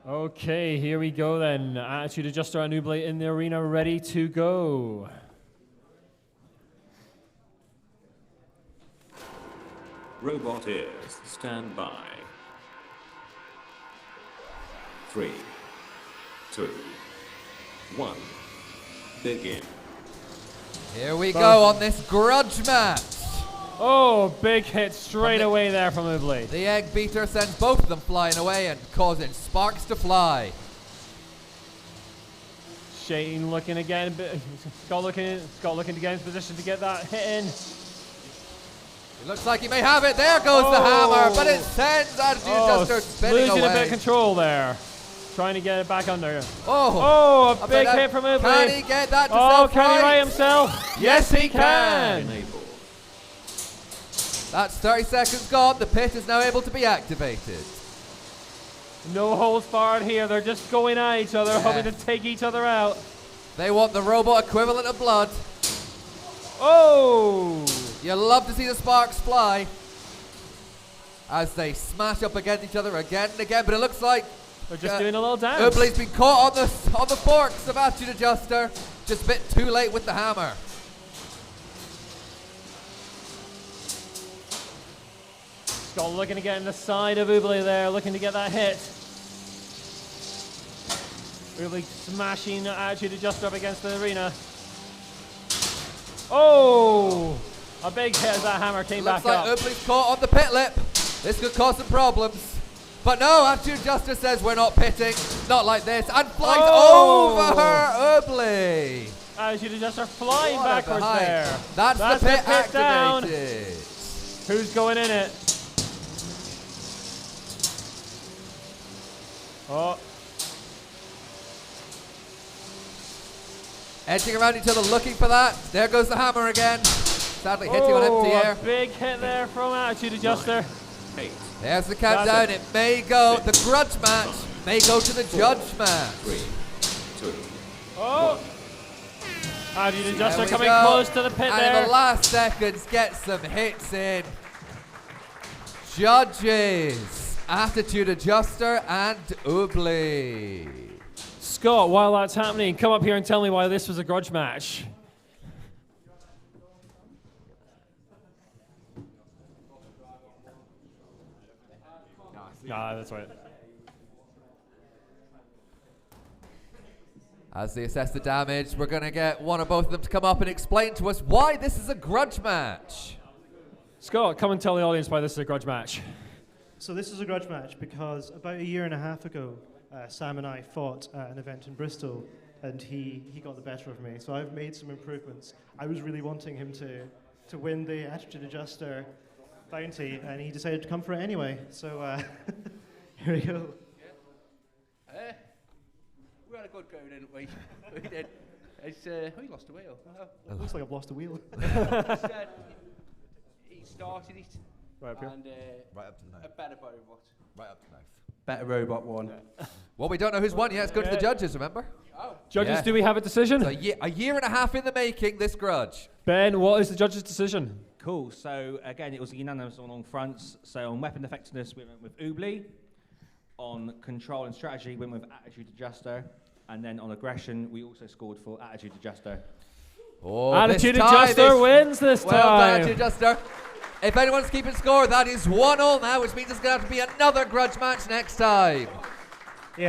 Okay, here we go then. Attitude Adjuster and Oubley in the arena, ready to go. Robot ears, stand by. 3, 2, 1, begin. Here we go on this grudge match. Oh, big hit straight away there from Oubley. The egg beater sends both of them flying away and causing sparks to fly. Shane looking again, Scott looking to get in position to get that hit in. It looks like he may have it. There goes the hammer, but it sends Attitude Adjuster spinning losing away. a bit of control there. Trying to get it back under. Oh, a big hit from Oubley. Can he get that to can he right himself? Yes, he can. Enable. That's 30 seconds gone. The pit is now able to be activated. No holds barred here. They're just going at each other, hoping to take each other out. They want the robot equivalent of blood. Oh! You love to see the sparks fly as they smash up against each other again and again, but it looks like they're just doing a little dance. Oubley's been caught on the forks of Attitude Adjuster. Just a bit too late with the hammer. Scott looking to get in the side of Oubley there, looking to get that hit. Oubley smashing Attitude Adjuster up against the arena. Oh! A big hit as that hammer came back up. Looks like Oubley's caught on the pit lip. This could cause some problems. But no, Attitude Adjuster says we're not pitting. Not like this. And flies over her, Oubley. Attitude Adjuster flying backwards there. That's the pit activated. Down. Who's going in it? Oh. Edging around each other looking for that. There goes the hammer again. Sadly hitting on empty air. A big hit there from Attitude Adjuster. 8. There's the countdown. It may go. The grudge match may go to the judge match. 3, 2, Oh! Attitude Adjuster There we coming go. close to the pit and there. in the last seconds, get some hits in. Judges, Attitude Adjuster and Oubley. Scott, while that's happening, come up here and tell me why this was a grudge match. Nah, that's right. As they assess the damage, we're going to get one or both of them to come up and explain to us why this is a grudge match. Scott, come and tell the audience why this is a grudge match. So this is a grudge match because about a year and a half ago, Sam and I fought at an event in Bristol, and he got the better of me. So I've made some improvements. I was really wanting him to win the Attitude Adjuster bounty, and he decided to come for it anyway. So here we go. We had a good go, didn't we? We did. We lost a wheel. Looks like I've lost a wheel. He started it. Right up here. And Right up to the knife. a better robot. Right up to the knife. Better robot won. Well, we don't know who's won yet. It's going to the judges, remember? Judges, Yeah. do we have a decision? So a year and a half in the making, this grudge. Ben, what is the judge's decision? Cool. So again, it was a unanimous on all fronts. So on weapon effectiveness, we went with Oubley. On control and strategy, we went with Attitude Adjuster. And then on aggression, we also scored for Attitude Adjuster. Oh, Attitude this time Adjuster wins this well done, time. Attitude Adjuster. If anyone's keeping score, that is 1-1 now, which means there's going to have to be another grudge match next time.